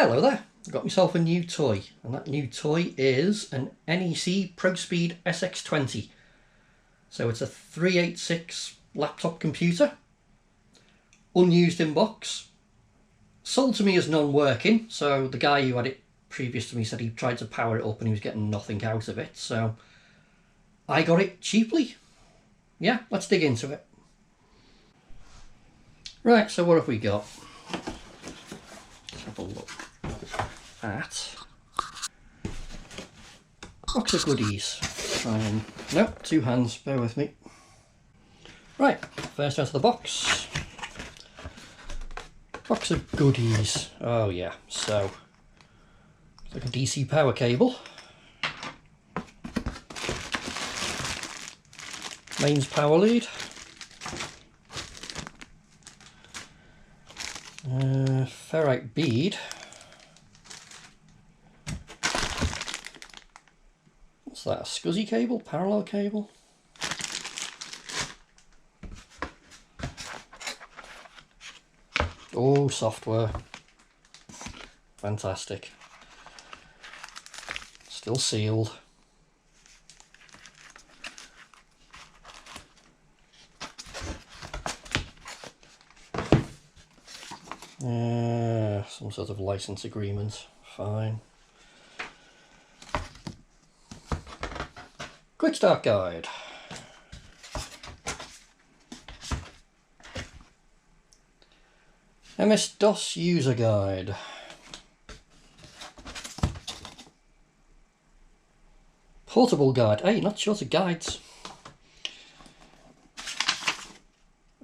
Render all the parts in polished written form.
Hello there, I got myself a new toy, and that new toy is an NEC ProSpeed SX20. So it's a 386 laptop computer, unused in box, sold to me as non-working, so the guy who had it previous to me said he tried to power it up and he was getting nothing out of it, so I got it cheaply. Yeah, let's dig into it. Right, so what have we got? Let's have a look at box of goodies. No, two hands, bear with me. Right, first out of the box. Box of goodies. Oh yeah, so it's like a DC power cable. Mains power lead. Ferrite bead. What's that, a SCSI cable? Parallel cable? Oh, software. Fantastic. Still sealed. Some sort of license agreement. Fine. Quick start guide. MS-DOS user guide. Portable guide. Hey, not short of guides.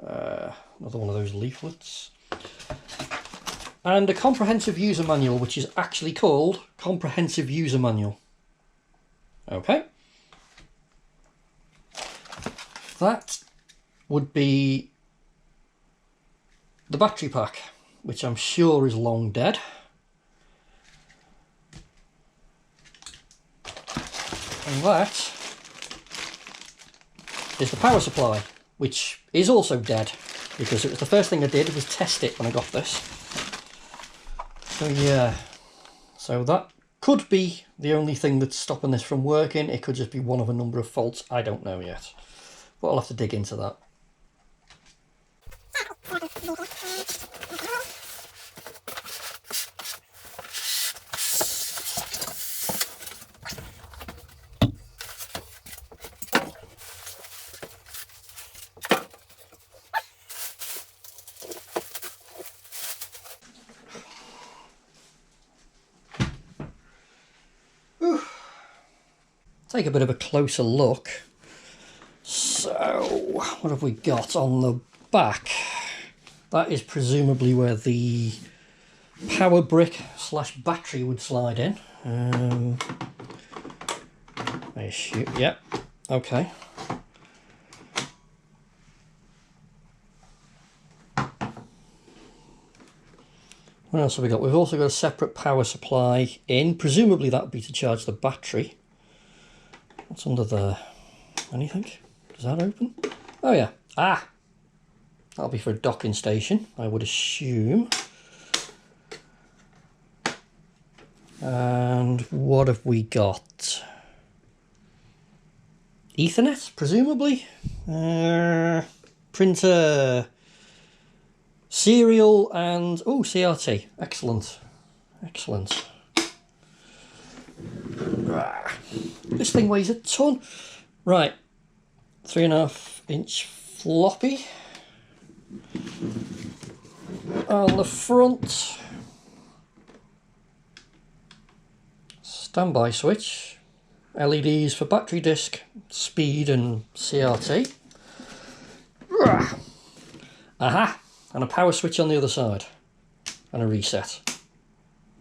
Another one of those leaflets. And a comprehensive user manual, which is actually called Comprehensive User Manual. Okay. That would be the battery pack, which I'm sure is long dead. And that is the power supply, which is also dead, because it was the first thing I did was test it when I got this. So yeah, so that could be the only thing that's stopping this from working. It could just be one of a number of faults, I don't know yet. But I'll have to dig into that. Take a bit of a closer look. So, what have we got on the back? That is presumably where the power brick / battery would slide in. I assume, yeah, okay. What else have we got? We've also got a separate power supply in. Presumably that would be to charge the battery. What's under there? Anything? Does that open? Oh yeah. Ah! That'll be for a docking station, I would assume. And what have we got? Ethernet, presumably? Printer. Serial and... oh, CRT. Excellent. Excellent. This thing weighs a ton. Right. 3.5-inch floppy. On the front, standby switch, LEDs for battery disk, speed and CRT. Aha! And a power switch on the other side. And a reset.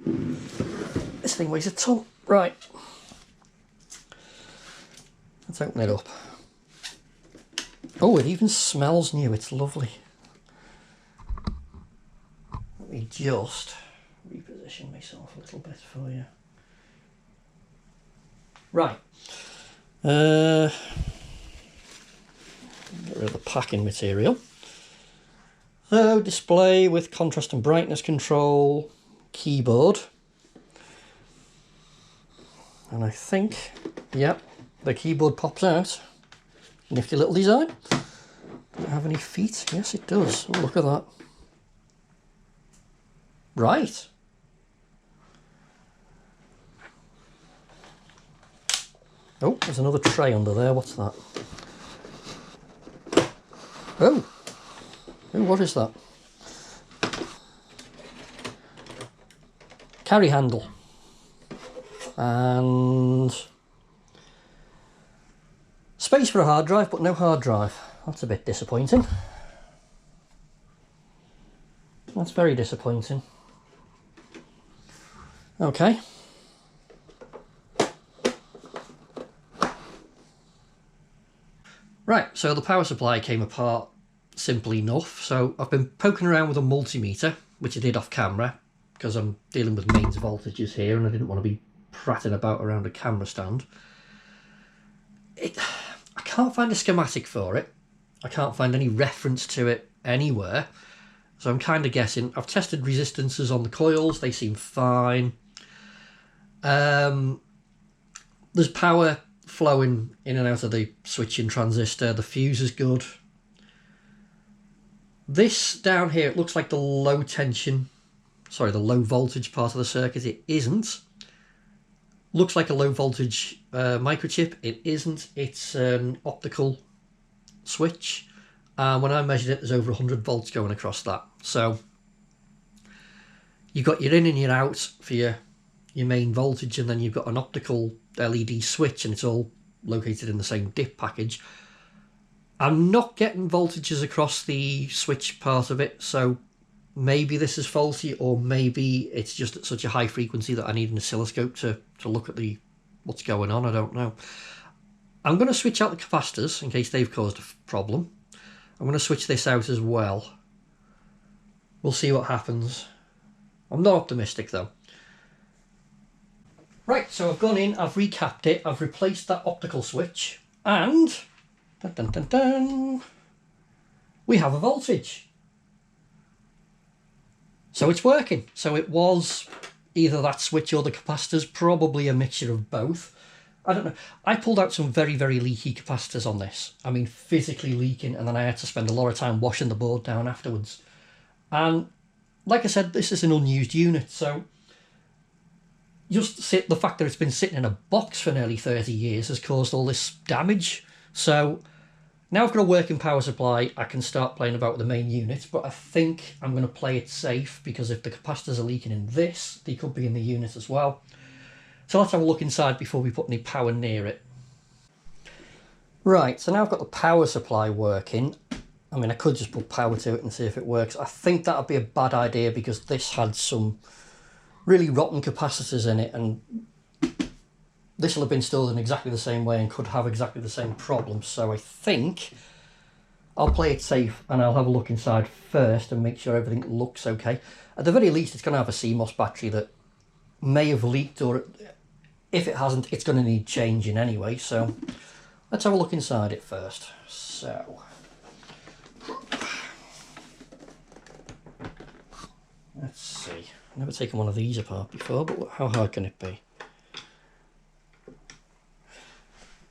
This thing weighs a ton. Right. Let's open it up. Oh, it even smells new. It's lovely. Let me just reposition myself a little bit for you. Right. Get rid of the packing material. So, display with contrast and brightness control, keyboard. And I think, yep, the keyboard pops out. Nifty little design. Does it have any feet? Yes, it does. Oh, look at that. Right. Oh, there's another tray under there. What's that? Oh. Oh, what is that? Carry handle. And space for a hard drive, but no hard drive. That's a bit disappointing. That's very disappointing. Okay. Right, so the power supply came apart simply enough. So I've been poking around with a multimeter, which I did off camera, because I'm dealing with mains voltages here and I didn't want to be prattling about around a camera stand. I can't find a schematic for it. I can't find any reference to it anywhere. So I'm kind of guessing. I've tested resistances on the coils. They seem fine. There's power flowing in and out of the switching transistor. The fuse is good. This down here, it looks like the low voltage part of the circuit. It isn't. Looks like a low voltage microchip. It isn't. It's an optical switch. When I measured it, there's over 100 volts going across that. So you've got your in and your out for your main voltage, and then you've got an optical LED switch, and it's all located in the same dip package. I'm not getting voltages across the switch part of it, so maybe this is faulty, or maybe it's just at such a high frequency that I need an oscilloscope to look at what's going on. I don't know. I'm going to switch out the capacitors in case they've caused a problem. I'm going to switch this out as well. We'll see what happens. I'm not optimistic though. Right, so I've gone in, I've recapped it, I've replaced that optical switch, and dun, dun, dun, dun, we have a voltage. So it's working. So it was either that switch or the capacitors, probably a mixture of both. I don't know. I pulled out some very, very leaky capacitors on this. I mean, physically leaking, and then I had to spend a lot of time washing the board down afterwards. And like I said, this is an unused unit, so just the fact that it's been sitting in a box for nearly 30 years has caused all this damage. So now I've got a working power supply, I can start playing about with the main unit, but I think I'm going to play it safe, because if the capacitors are leaking in this, they could be in the unit as well. So let's have a look inside before we put any power near it. Right, so now I've got the power supply working. I mean, I could just put power to it and see if it works. I think that would be a bad idea, because this had some really rotten capacitors in it, and this will have been stored in exactly the same way and could have exactly the same problems. So I think I'll play it safe and I'll have a look inside first and make sure everything looks okay. At the very least, it's going to have a CMOS battery that may have leaked, or if it hasn't, it's going to need changing anyway. So let's have a look inside it first. So let's see. I've never taken one of these apart before, but how hard can it be?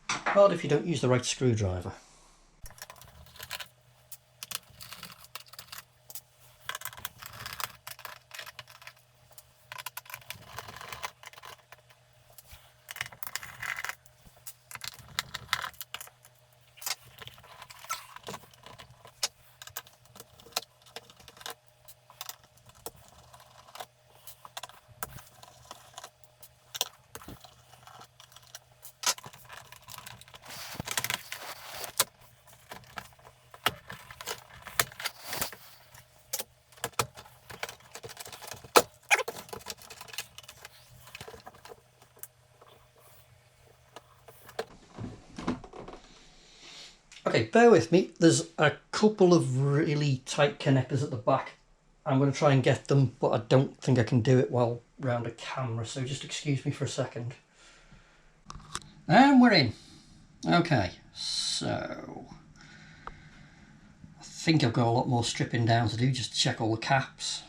Hard if you don't use the right screwdriver. Okay, bear with me. There's a couple of really tight connectors at the back. I'm going to try and get them, but I don't think I can do it while round a camera, so just excuse me for a second. And we're in. Okay, so I think I've got a lot more stripping down to do just to check all the caps.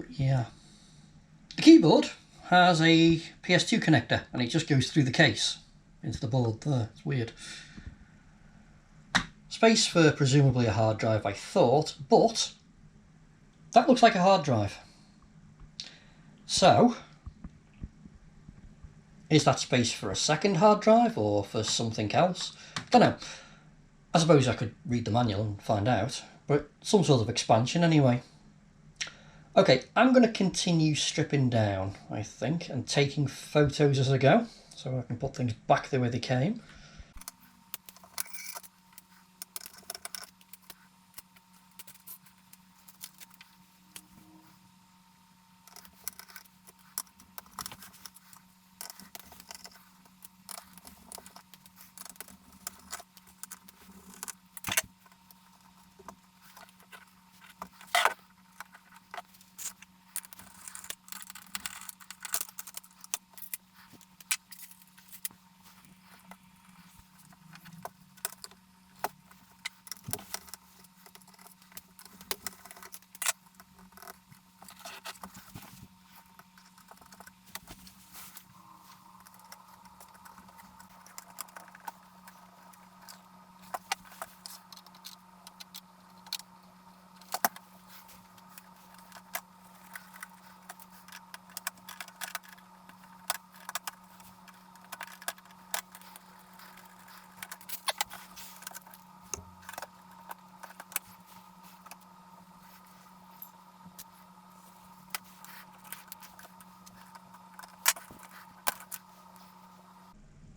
But yeah. The keyboard has a PS2 connector and it just goes through the case into the board there. It's weird. Space for presumably a hard drive, I thought, but that looks like a hard drive. So, is that space for a second hard drive or for something else? Don't know. I suppose I could read the manual and find out, but some sort of expansion anyway. Okay, I'm going to continue stripping down, I think, and taking photos as I go, so I can put things back the way they came.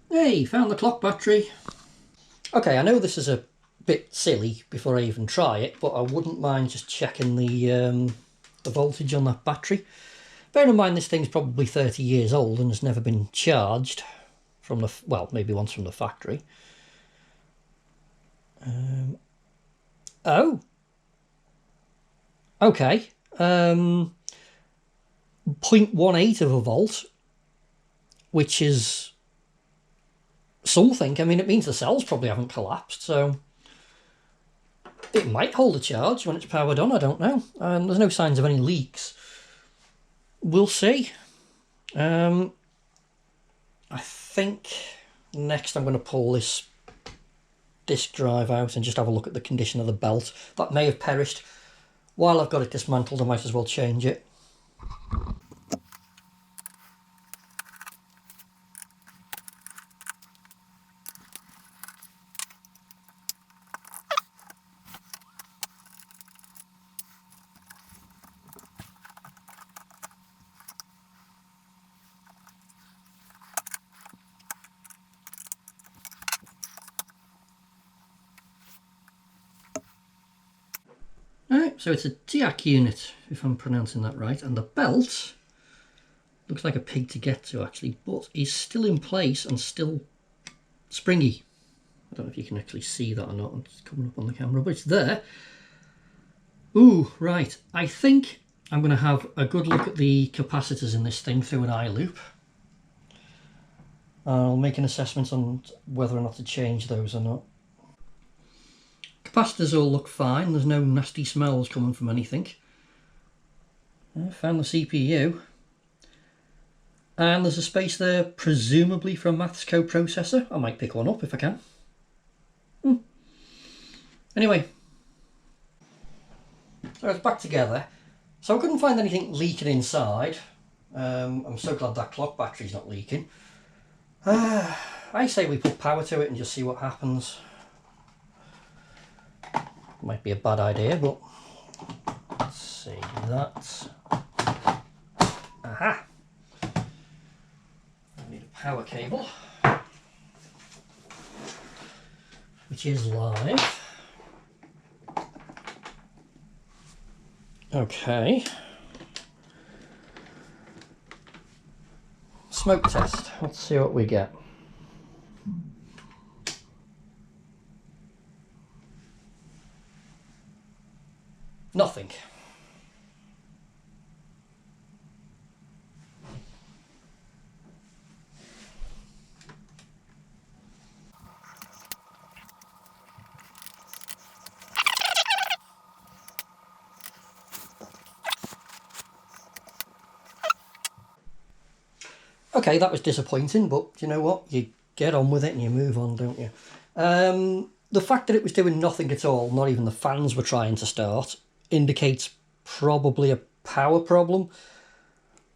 Hey, found the clock battery. Okay, I know this is a bit silly before I even try it, but I wouldn't mind just checking the voltage on that battery. Bear in mind this thing's probably 30 years old and has never been charged from the, well, maybe once from the factory. Oh. Okay. 0.18 of a volt, which is something. I mean, it means the cells probably haven't collapsed, so it might hold a charge when it's powered on, I don't know. There's no signs of any leaks. We'll see. I think next I'm going to pull this disk drive out and just have a look at the condition of the belt. That may have perished. While I've got it dismantled, I might as well change it. Alright, so it's a TIAC unit, if I'm pronouncing that right, and the belt looks like a pig to get to actually, but is still in place and still springy. I don't know if you can actually see that or not, it's coming up on the camera, but it's there. Ooh, right, I think I'm going to have a good look at the capacitors in this thing through an eye loop. I'll make an assessment on whether or not to change those or not. Capacitors all look fine, there's no nasty smells coming from anything. I found the CPU. And there's a space there, presumably for a maths coprocessor. I might pick one up if I can. Anyway, so it's back together. So I couldn't find anything leaking inside. I'm so glad that clock battery's not leaking. I say we put power to it and just see what happens. Might be a bad idea, but let's see that. Aha! I need a power cable, which is live. Okay. Smoke test. Let's see what we get. Nothing. Okay, that was disappointing, but you know what? You get on with it and you move on, don't you? The fact that it was doing nothing at all, not even the fans were trying to start, indicates probably a power problem.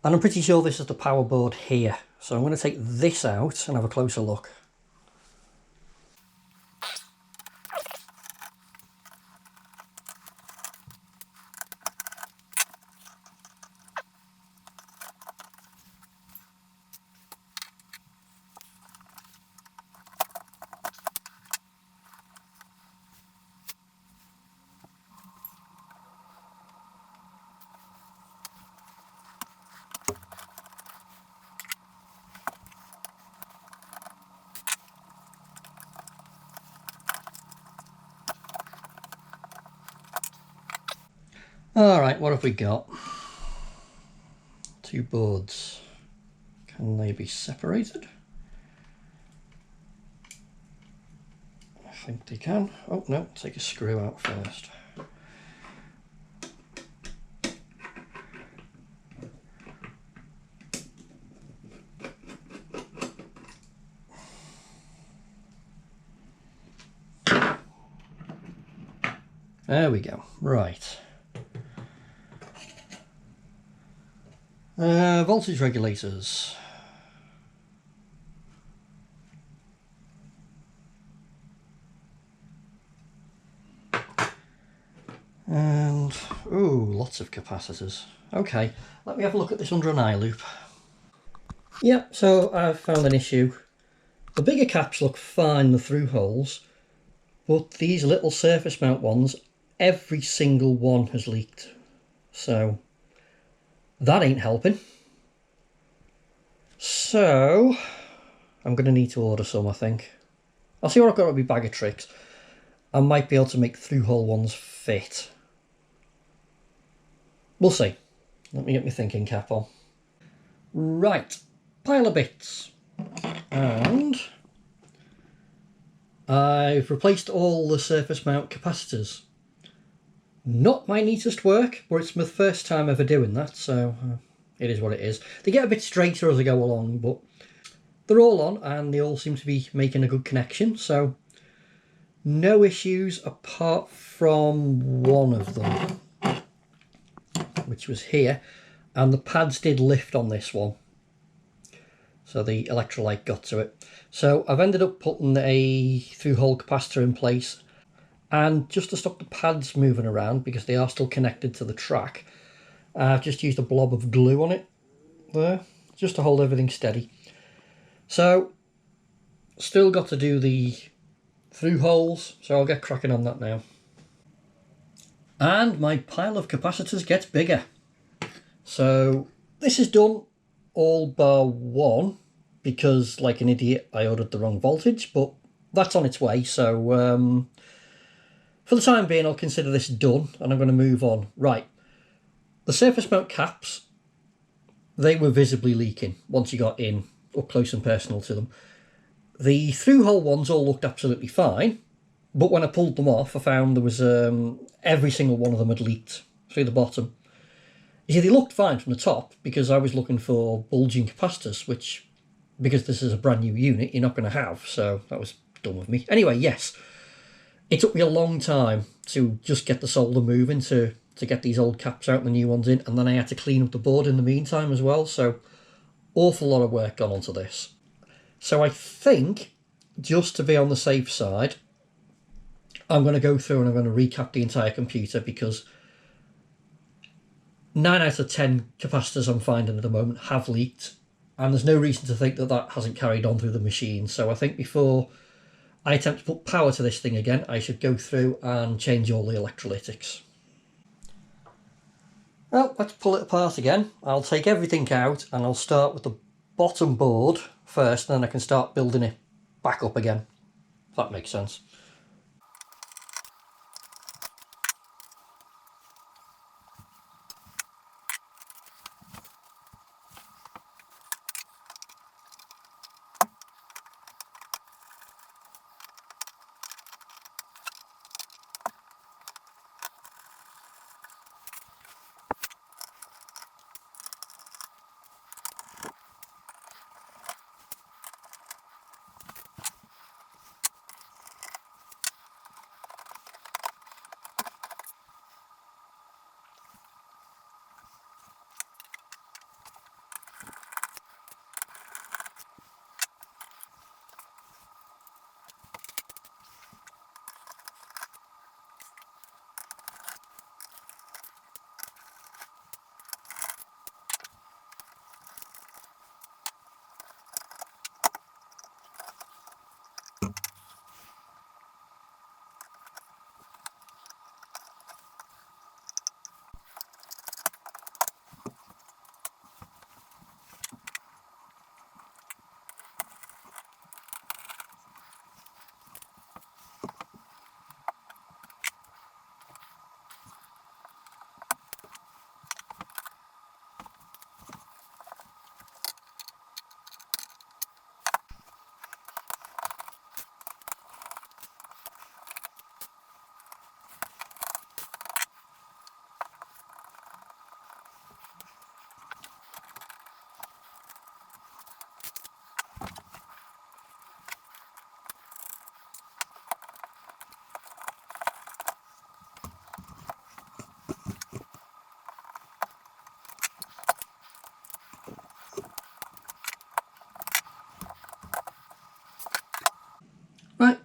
And I'm pretty sure this is the power board here. So I'm going to take this out and have a closer look. Alright, what have we got? Two boards. Can they be separated? I think they can. Oh no, take a screw out first. There we go. Right. Voltage regulators. And, ooh, lots of capacitors. Okay, let me have a look at this under an eye loop. Yep, so I've found an issue. The bigger caps look fine, the through holes, but these little surface mount ones, every single one has leaked. So, that ain't helping. So, I'm going to need to order some, I think. I'll see what I've got in my bag of tricks. I might be able to make through hole ones fit. We'll see. Let me get my thinking cap on. Right, pile of bits. And I've replaced all the surface mount capacitors. Not my neatest work, but it's my first time ever doing that, so it is what it is. They get a bit straighter as I go along, but they're all on and they all seem to be making a good connection, so no issues apart from one of them, which was here, and the pads did lift on this one. So the electrolyte got to it. So I've ended up putting a through-hole capacitor in place, and just to stop the pads moving around, because they are still connected to the track, I've just used a blob of glue on it there, just to hold everything steady. So, still got to do the through holes, so I'll get cracking on that now. And my pile of capacitors gets bigger. So, this is done, all bar one, because like an idiot I ordered the wrong voltage, but that's on its way, so for the time being I'll consider this done and I'm going to move on. Right, the surface mount caps, they were visibly leaking once you got in up close and personal to them. The through hole ones all looked absolutely fine, but when I pulled them off I found there was every single one of them had leaked through the bottom. You see, they looked fine from the top because I was looking for bulging capacitors, which, because this is a brand new unit, you're not going to have, so that was dumb of me. Anyway, yes, it took me a long time to just get the solder moving to get these old caps out and the new ones in, and then I had to clean up the board in the meantime as well, so awful lot of work gone onto this. So I think, just to be on the safe side, I'm going to go through and I'm going to recap the entire computer, because 9 out of 10 capacitors I'm finding at the moment have leaked, and there's no reason to think that that hasn't carried on through the machine. So I think before I attempt to put power to this thing again, I should go through and change all the electrolytics. Well, let's pull it apart again. I'll take everything out and I'll start with the bottom board first, and then I can start building it back up again, if that makes sense.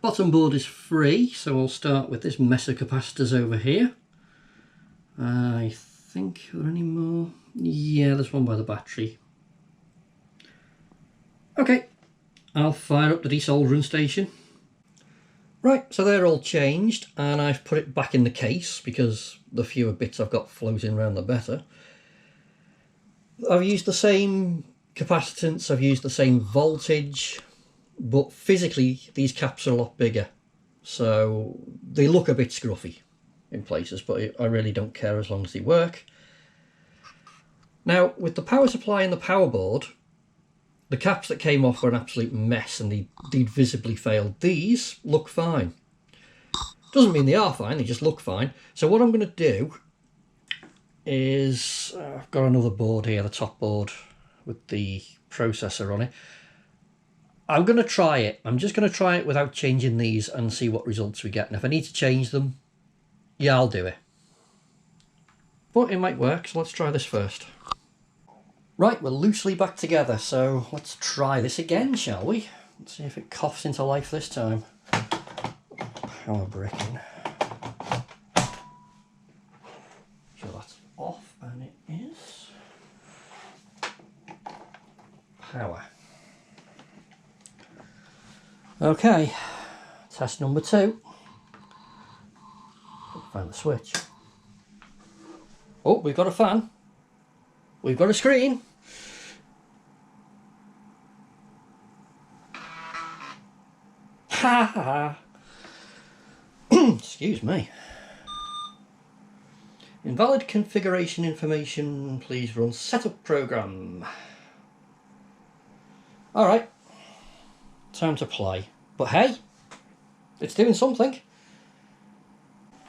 bottom board is free, so I'll start with this mess of capacitors over here. I think, are there any more? Yeah, there's one by the battery. Okay, I'll fire up the desoldering station. Right, so they're all changed, and I've put it back in the case because the fewer bits I've got floating around the better. I've used the same capacitance, I've used the same voltage, but physically these caps are a lot bigger, so they look a bit scruffy in places, but I really don't care as long as they work. Now, with the power supply and the power board, the caps that came off were an absolute mess and they'd visibly failed. These look fine. Doesn't mean they are fine, they just look fine. So what I'm going to do is, I've got another board here, the top board with the processor on it. I'm going to try it. I'm just going to try it without changing these and see what results we get. And if I need to change them, yeah, I'll do it. But it might work, so let's try this first. Right, we're loosely back together, so let's try this again, shall we? Let's see if it coughs into life this time. Power bricking. So that's off, and it is power. Okay, test number 2. Find the switch. Oh, we've got a fan. We've got a screen. Ha ha. Excuse me. Invalid configuration information. Please run setup program. Alright. Time to play. But hey, it's doing something.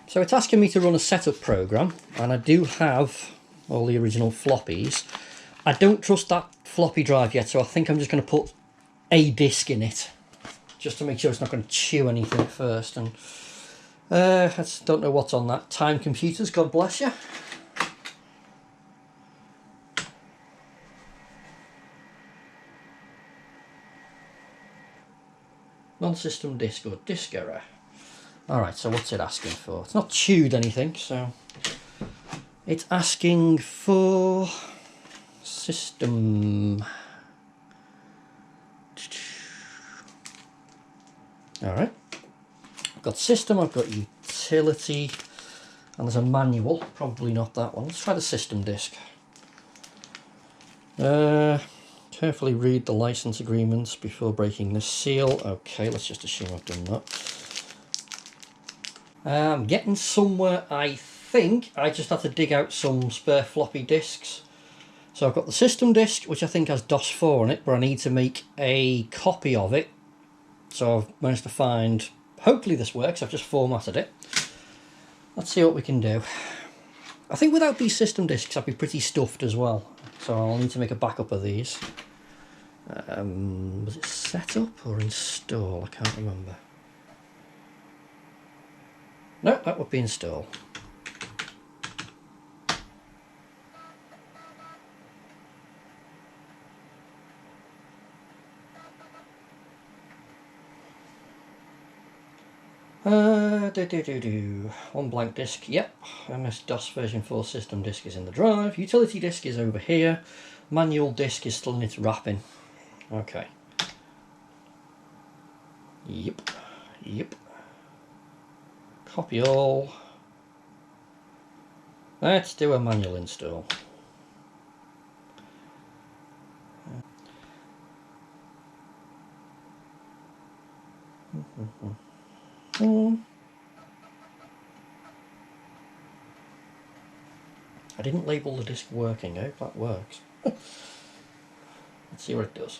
So it's asking me to run a setup program, and I do have all the original floppies. I don't trust that floppy drive yet, so I think I'm just going to put a disk in it, just to make sure it's not going to chew anything first. And I don't know what's on that. Time Computers, God bless you. Non-system disk or disk error. Alright, so what's it asking for? It's not chewed anything, so it's asking for system. Alright, I've got system, I've got utility, and there's a manual, probably not that one. Let's try the system disk. Carefully read the license agreements before breaking the seal. Okay, let's just assume I've done that. I'm getting somewhere, I think. I just have to dig out some spare floppy disks. So I've got the system disk, which I think has DOS4 on it, but I need to make a copy of it. So I've managed to find, hopefully this works, I've just formatted it. Let's see what we can do. I think without these system disks I'd be pretty stuffed as well. So I'll need to make a backup of these. Was it setup or install? I can't remember. No, that would be install. One blank disk, yep. MS-DOS version 4 system disk is in the drive. Utility disk is over here. Manual disk is still in its wrapping. Okay. Yep. Copy all. Let's do a manual install. I didn't label the disk working. I hope that works. Let's see what it does.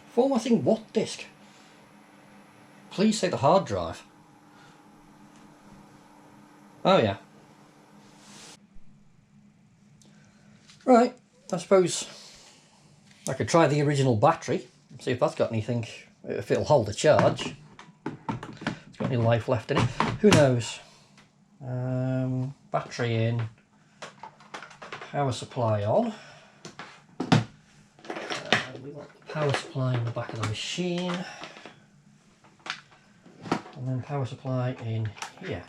Formatting what disk? Please say the hard drive. Oh yeah. Right, I suppose I could try the original battery, see if that's got anything, if it'll hold a charge. It's got any life left in it. Who knows? Battery in, power supply on. we want the power supply in the back of the machine, and then power supply in here.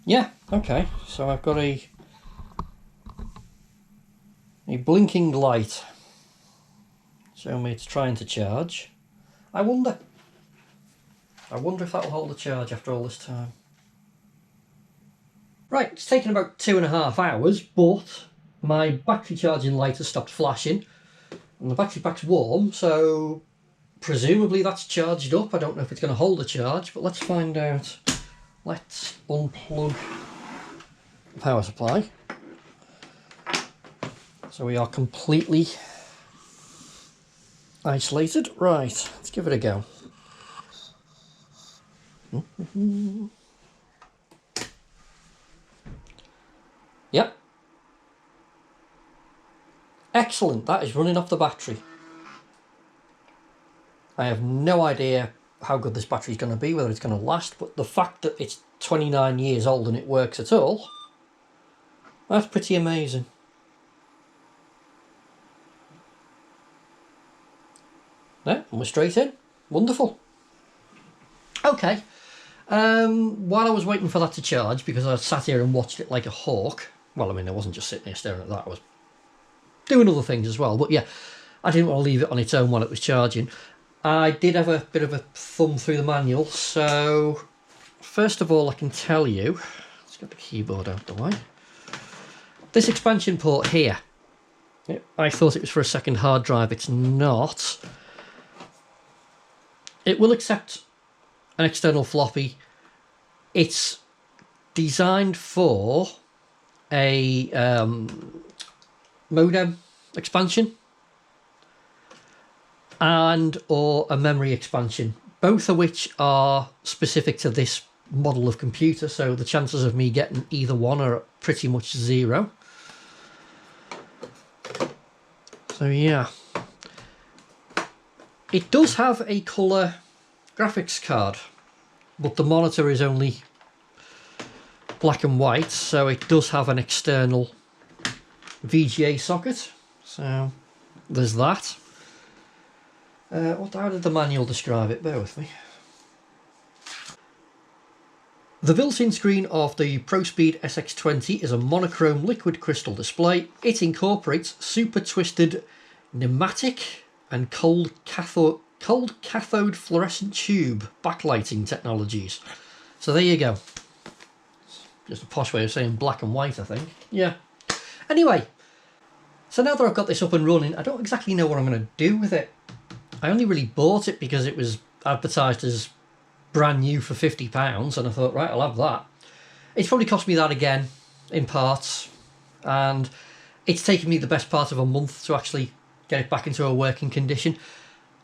Yeah, okay, so I've got a blinking light showing me it's trying to charge. I wonder if that will hold the charge after all this time. Right, it's taken about 2.5 hours, but my battery charging light has stopped flashing and the battery pack's warm, so presumably that's charged up. I don't know if it's going to hold a charge, but let's find out. Let's unplug the power supply. So we are completely isolated. Right, let's give it a go. Yep. Excellent, that is running off the battery. I have no idea how good this battery is going to be, whether it's going to last, but the fact that it's 29 years old and it works at all, that's pretty amazing. Yeah, and we're straight in. Wonderful. Okay. While I was waiting for that to charge, because I sat here and watched it like a hawk, well, I mean, I wasn't just sitting here staring at that, I was doing other things as well, but yeah, I didn't want to leave it on its own while it was charging. I did have a bit of a thumb through the manual, so first of all I can tell you, let's get the keyboard out the way, this expansion port here, I thought it was for a second hard drive, it's not. It will accept an external floppy. It's designed for a modem expansion and or a memory expansion, both of which are specific to this model of computer, so the chances of me getting either one are pretty much zero. So yeah, it does have a colour graphics card, but the monitor is only black and white, so it does have an external VGA socket, so there's that. How did the manual describe it? Bear with me. The built-in screen of the ProSpeed SX20 is a monochrome liquid crystal display. It incorporates super twisted pneumatic and cold cathode fluorescent tube backlighting technologies. So there you go. Just a posh way of saying black and white, I think. Yeah. Anyway, so now that I've got this up and running, I don't exactly know what I'm going to do with it. I only really bought it because it was advertised as brand new for £50, and I thought, right, I'll have that. It's probably cost me that again in parts, and it's taken me the best part of a month to actually get it back into a working condition.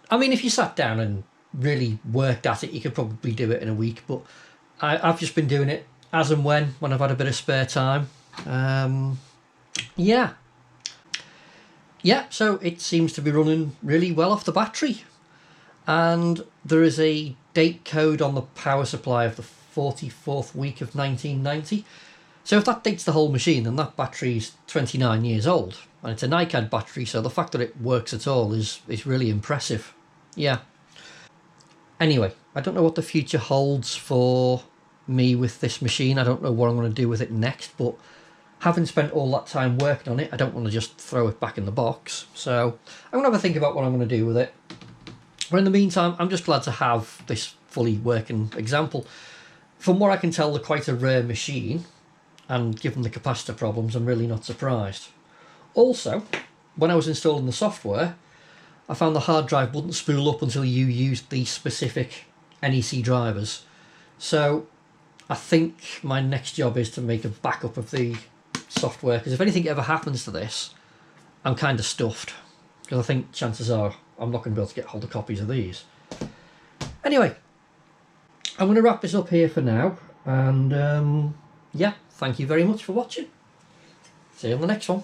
I mean, if you sat down and really worked at it, you could probably do it in a week, but I've just been doing it as and when I've had a bit of spare time. Yeah, so it seems to be running really well off the battery, and there is a date code on the power supply of the 44th week of 1990. So if that dates the whole machine, then that battery's 29 years old, and it's a NICAD battery, so the fact that it works at all is really impressive. Yeah. Anyway, I don't know what the future holds for me with this machine. I don't know what I'm going to do with it next, but having spent all that time working on it, I don't want to just throw it back in the box. So I'm going to have a think about what I'm going to do with it. But in the meantime, I'm just glad to have this fully working example. From what I can tell, they're quite a rare machine, and given the capacitor problems, I'm really not surprised. Also, when I was installing the software, I found the hard drive wouldn't spool up until you used the specific NEC drivers. So I think my next job is to make a backup of the software, because if anything ever happens to this, I'm kind of stuffed, because I think chances are I'm not going to be able to get hold of copies of these. Anyway, I'm going to wrap this up here for now, and yeah, thank you very much for watching. See you on the next one.